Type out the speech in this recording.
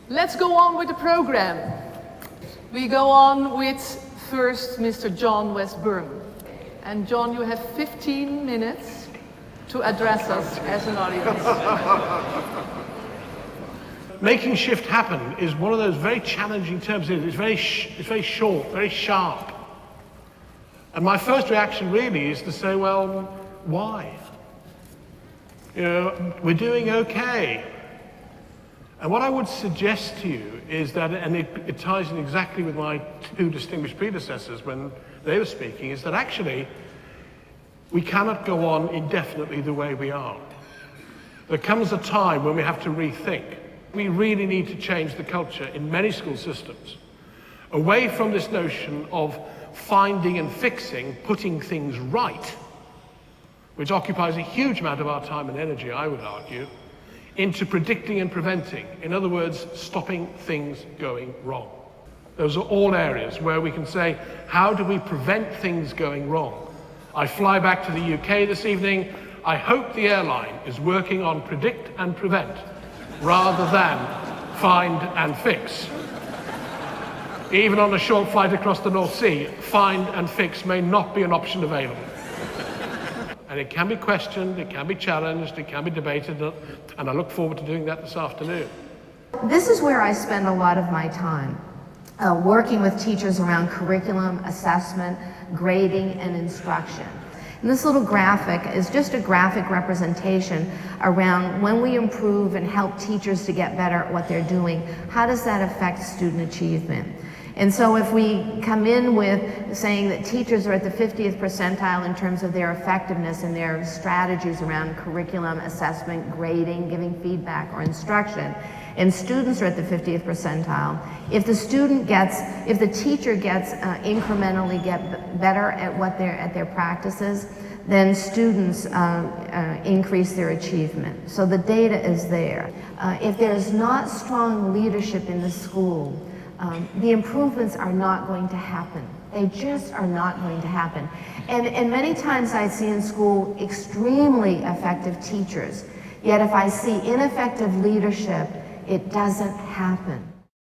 Let's go on with the program. We go on with first Mr. John West-Burnham. And John, you have 15 minutes to address us as an audience. Making shift happen is one of those very challenging terms. It's very short, very sharp. And my first reaction really is to say, well, why? You know, we're doing okay. And what I would suggest to you is that, and it ties in exactly with my two distinguished predecessors when they were speaking, is that actually we cannot go on indefinitely the way we are. There comes a time when we have to rethink. We really need to change the culture in many school systems, away from this notion of finding and fixing, putting things right, which occupies a huge amount of our time and energy, I would argue, into predicting and preventing. In other words, stopping things going wrong. Those are all areas where we can say, how do we prevent things going wrong? I fly back to the UK this evening. I hope the airline is working on predict and prevent rather than find and fix. Even on a short flight across the North Sea, find and fix may not be an option available. And it can be questioned, it can be challenged, it can be debated, and I look forward to doing that this afternoon. This is where I spend a lot of my time, working with teachers around curriculum, assessment, grading, and instruction. And this little graphic is just a graphic representation around when we improve and help teachers to get better at what they're doing, how does that affect student achievement? And so if we come in with saying that teachers are at the 50th percentile in terms of their effectiveness and their strategies around curriculum, assessment, grading, giving feedback, or instruction, and students are at the 50th percentile, if the teacher gets incrementally better at their practices, then students increase their achievement. So the data is there. If there's not strong leadership in the school, the improvements are not going to happen. They just are not going to happen. And many times I see in school extremely effective teachers, yet if I see ineffective leadership, it doesn't happen.